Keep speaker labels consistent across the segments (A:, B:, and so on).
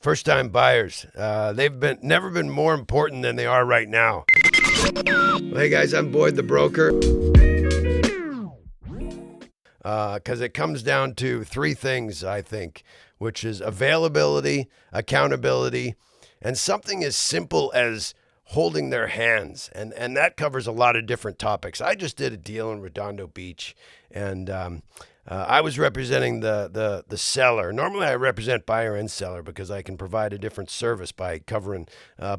A: First-time buyers, they've never been more important than they are right now. Hey guys, I'm Boyd the broker. Because it comes down to three things, I think, which is availability, accountability, and something as simple as holding their hands. And that covers a lot of different topics. I just did a deal in Redondo Beach, and I was representing the seller. Normally, I represent buyer and seller because I can provide a different service by covering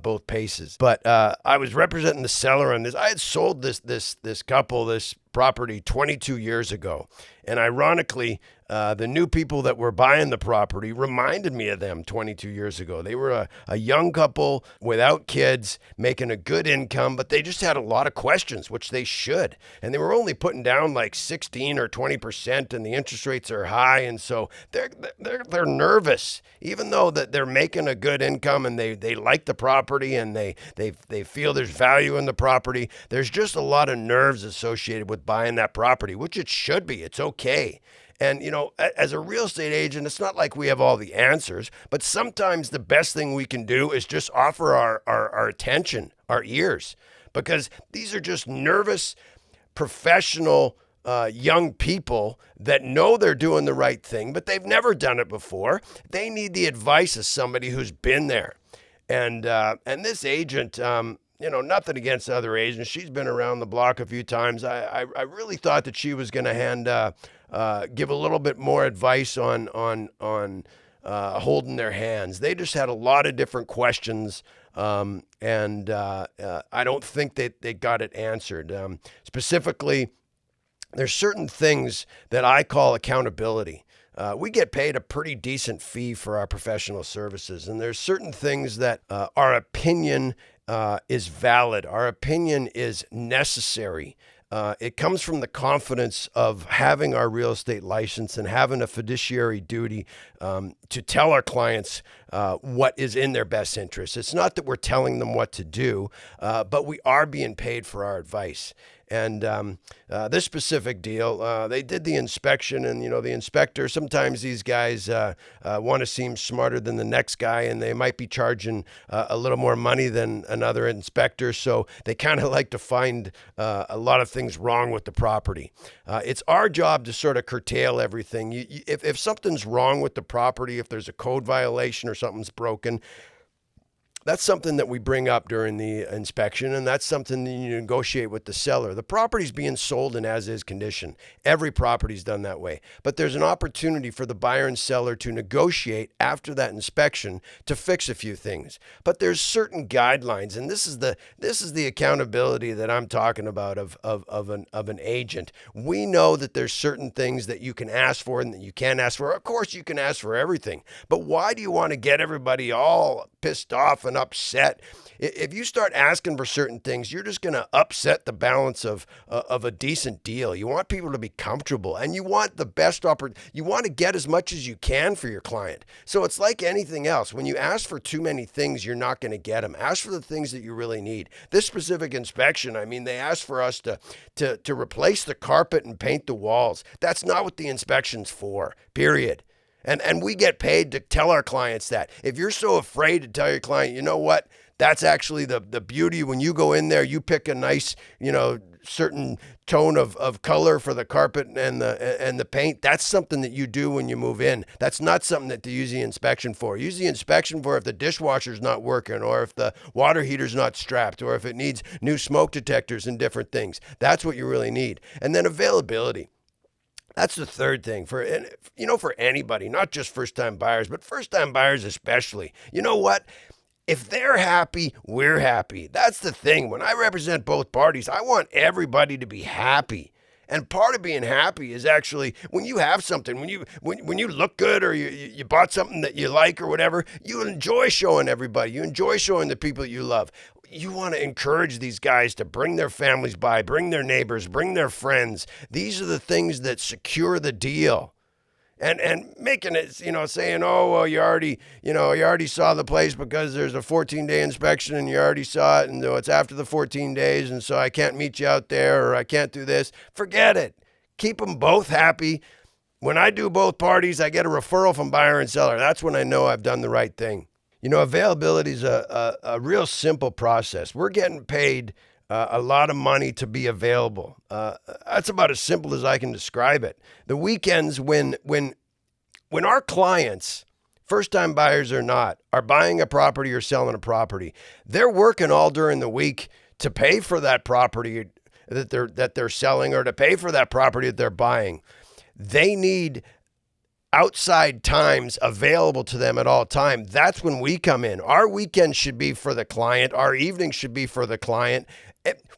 A: both paces. But I was representing the seller on this. I had sold this couple this property 22 years ago, and ironically, the new people that were buying the property reminded me of them 22 years ago. They were a young couple without kids, making a good income, but they just had a lot of questions, which they should. And they were only putting down like 16 or 20%, and the interest rates are high, and so they're nervous, even though that they're making a good income and they like the property and they feel there's value in the property. There's just a lot of nerves associated with buying that property, which it should be. It's okay. And, you know, as a real estate agent, it's not like we have all the answers, but sometimes the best thing we can do is just offer our attention, our ears, because these are just nervous, professional, young people that know they're doing the right thing, but they've never done it before. They need the advice of somebody who's been there. And this agent, you know, nothing against other agents. She's been around the block a few times. I really thought that she was going to give a little bit more advice on holding their hands. They just had a lot of different questions, and I don't think that they got it answered. Specifically, there's certain things that I call accountability. We get paid a pretty decent fee for our professional services, and there's certain things that our opinion is valid. Our opinion is necessary. It comes from the confidence of having our real estate license and having a fiduciary duty to tell our clients what is in their best interest. It's not that we're telling them what to do, but we are being paid for our advice. And this specific deal, they did the inspection, and, you know, the inspector, sometimes these guys want to seem smarter than the next guy, and they might be charging a little more money than another inspector. So they kind of like to find a lot of things wrong with the property. It's our job to sort of curtail everything. If something's wrong with the property, if there's a code violation or something's broken, that's something that we bring up during the inspection, and that's something that you negotiate with the seller. The property's being sold in as-is condition. Every property's done that way. But there's an opportunity for the buyer and seller to negotiate after that inspection to fix a few things. But there's certain guidelines, and this is the accountability that I'm talking about of an agent. We know that there's certain things that you can ask for and that you can't ask for. Of course, you can ask for everything. But why do you want to get everybody all pissed off and upset? If you start asking for certain things, you're just going to upset the balance of a decent deal. You want people to be comfortable, and you want the best you want to get as much as you can for your client. So it's like anything else. When you ask for too many things, you're not going to get them. Ask for the things that you really need. This specific inspection, I mean, they asked for us to replace the carpet and paint the walls. That's not what the inspection's for, period. And we get paid to tell our clients that. If you're so afraid to tell your client, you know what, that's actually the beauty. When you go in there, you pick a nice, you know, certain tone of color for the carpet and the paint. That's something that you do when you move in. That's not something that to use the inspection for. Use the inspection for if the dishwasher's not working, or if the water heater's not strapped, or if it needs new smoke detectors and different things. That's what you really need. And then availability. That's the third thing for anybody, not just first-time buyers, but first-time buyers especially. You know what? If they're happy, we're happy. That's the thing. When I represent both parties, I want everybody to be happy. And part of being happy is actually when you have something, when you look good, or you bought something that you like or whatever, you enjoy showing everybody. You enjoy showing the people you love. You want to encourage these guys to bring their families by, bring their neighbors, bring their friends. These are the things that secure the deal. And making it, saying, oh, well, you already saw the place because there's a 14-day inspection and you already saw it, and it's after the 14 days, and so I can't meet you out there, or I can't do this. Forget it. Keep them both happy. When I do both parties, I get a referral from buyer and seller. That's when I know I've done the right thing. Availability is a real simple process. We're getting paid a lot of money to be available. That's about as simple as I can describe it. The weekends when our clients, first-time buyers or not, are buying a property or selling a property, they're working all during the week to pay for that property that they're selling or to pay for that property that they're buying. They need outside times available to them at all time. That's when we come in. Our weekend should be for the client. Our evening should be for the client.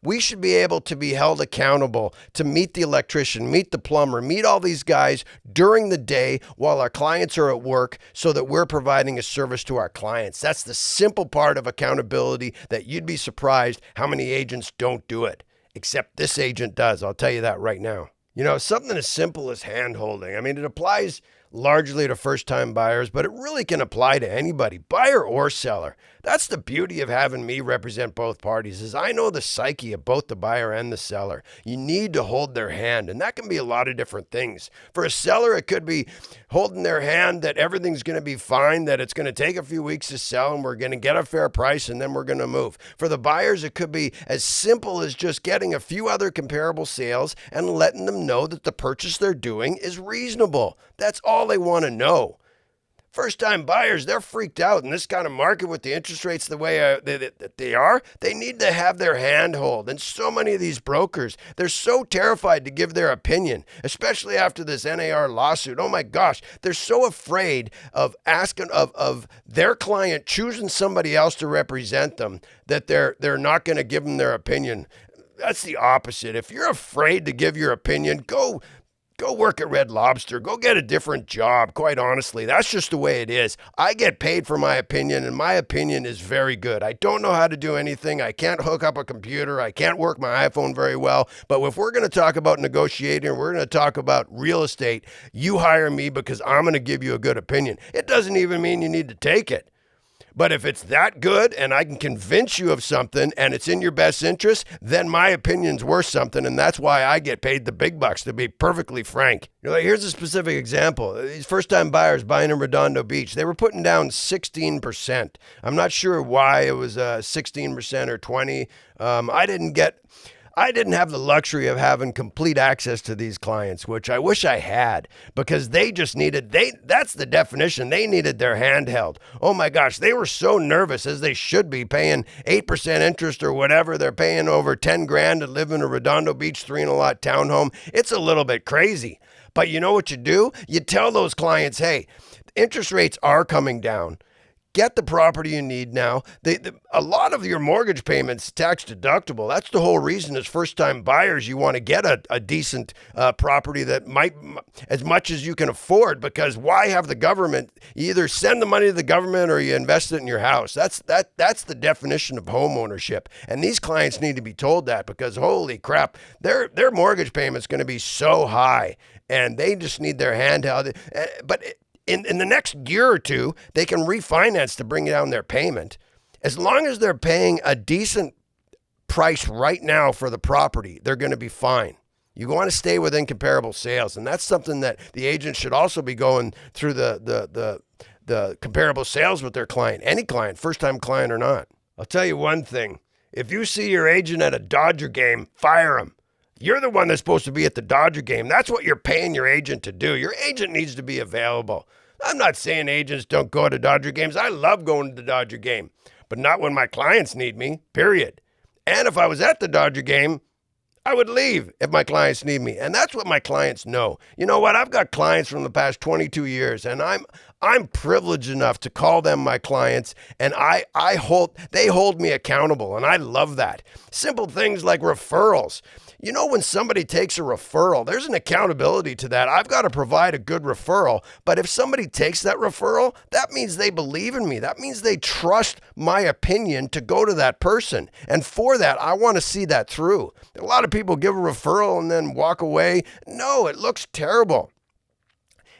A: We should be able to be held accountable to meet the electrician, meet the plumber, meet all these guys during the day while our clients are at work so that we're providing a service to our clients. That's the simple part of accountability that you'd be surprised how many agents don't do it. Except this agent does. I'll tell you that right now. Something as simple as hand-holding. I mean, it applies largely to first-time buyers, but it really can apply to anybody, buyer or seller. That's the beauty of having me represent both parties, is I know the psyche of both the buyer and the seller. You need to hold their hand, and that can be a lot of different things. For a seller, it could be holding their hand that everything's going to be fine, that it's going to take a few weeks to sell, and we're going to get a fair price, and then we're going to move. For the buyers, it could be as simple as just getting a few other comparable sales and letting them know that the purchase they're doing is reasonable. That's all they want to know. First-time buyers, they're freaked out in this kind of market with the interest rates the way that they are. They need to have their hand hold. And so many of these brokers, they're so terrified to give their opinion, especially after this NAR lawsuit. Oh my gosh, they're so afraid of asking of their client choosing somebody else to represent them that they're not going to give them their opinion. That's the opposite. If you're afraid to give your opinion, go work at Red Lobster. Go get a different job, quite honestly. That's just the way it is. I get paid for my opinion, and my opinion is very good. I don't know how to do anything. I can't hook up a computer. I can't work my iPhone very well. But if we're going to talk about negotiating, we're going to talk about real estate, you hire me because I'm going to give you a good opinion. It doesn't even mean you need to take it. But if it's that good and I can convince you of something and it's in your best interest, then my opinion's worth something, and that's why I get paid the big bucks, to be perfectly frank. Here's a specific example. These first-time buyers buying in Redondo Beach, they were putting down 16%. I'm not sure why it was 16% or 20%. I didn't have the luxury of having complete access to these clients, which I wish I had, because they just that's the definition. They needed their hand held. Oh my gosh, they were so nervous, as they should be, paying 8% interest or whatever. They're paying over 10 grand to live in a Redondo Beach 3-and-a-lot townhome. It's a little bit crazy. But you know what you do? You tell those clients, hey, interest rates are coming down. Get the property you need now. A lot of your mortgage payments tax deductible. That's the whole reason as first-time buyers you want to get a decent property that might, as much as you can afford, because why have the government, you either send the money to the government or you invest it in your house. That's the definition of home ownership. And these clients need to be told that, because holy crap, their mortgage payment's going to be so high and they just need their hand held. But in the next year or two, they can refinance to bring down their payment. As long as they're paying a decent price right now for the property, they're going to be fine. You want to stay within comparable sales, and that's something that the agent should also be going through the comparable sales with their client, any client, first-time client or not. I'll tell you one thing. If you see your agent at a Dodger game, fire him. You're the one that's supposed to be at the Dodger game. That's what you're paying your agent to do. Your agent needs to be available. I'm not saying agents don't go to Dodger games. I love going to the Dodger game, but not when my clients need me, period. And if I was at the Dodger game, I would leave if my clients need me. And that's what my clients know. You know what? I've got clients from the past 22 years, and I'm privileged enough to call them my clients, and they hold me accountable, and I love that. Simple things like referrals. You know, when somebody takes a referral, there's an accountability to that. I've got to provide a good referral, but if somebody takes that referral, that means they believe in me. That means they trust my opinion to go to that person. And for that, I want to see that through. A lot of people give a referral and then walk away. No, it looks terrible.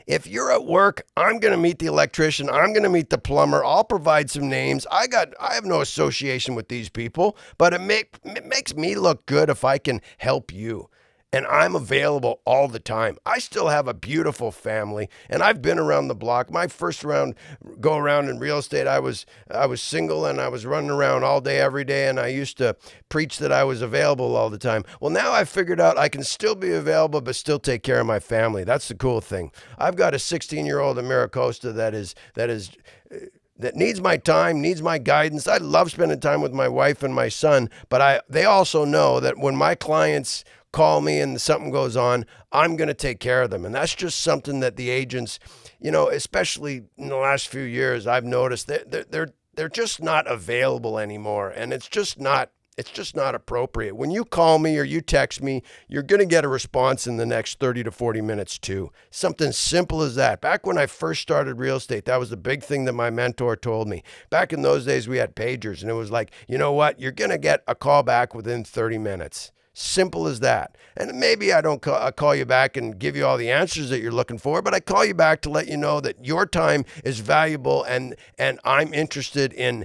A: If you're at work, I'm going to meet the electrician. I'm going to meet the plumber. I'll provide some names. I have no association with these people, but it makes me look good if I can help you. and I'm available all the time. I still have a beautiful family, and I've been around the block. My first go around in real estate, I was single, and I was running around all day, every day, and I used to preach that I was available all the time. Well, now I've figured out I can still be available, but still take care of my family. That's the cool thing. I've got a 16-year-old in Maricosta that needs my time, needs my guidance. I love spending time with my wife and my son, but they also know that when my clients call me and something goes on, I'm going to take care of them. And that's just something that the agents, especially in the last few years, I've noticed that they're just not available anymore. And it's just not appropriate. When you call me or you text me, you're going to get a response in the next 30 to 40 minutes too. Something simple as that. Back when I first started real estate, that was the big thing that my mentor told me. Back in those days, we had pagers, and it was like, you know what? You're going to get a call back within 30 minutes. Simple as that. And maybe I don't call you back and give you all the answers that you're looking for, but I call you back to let you know that your time is valuable, and I'm interested in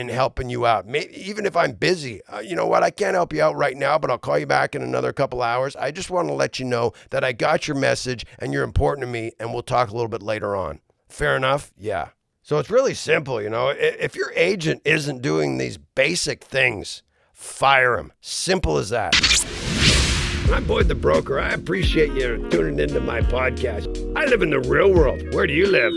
A: helping you out. Maybe, even if I'm busy, you know what? I can't help you out right now, but I'll call you back in another couple hours. I just want to let you know that I got your message and you're important to me, and we'll talk a little bit later on. Fair enough? Yeah. So it's really simple, If your agent isn't doing these basic things, fire him. Simple as that. I'm Boyd the Broker. I appreciate you tuning into my podcast. I live in the real world. Where do you live?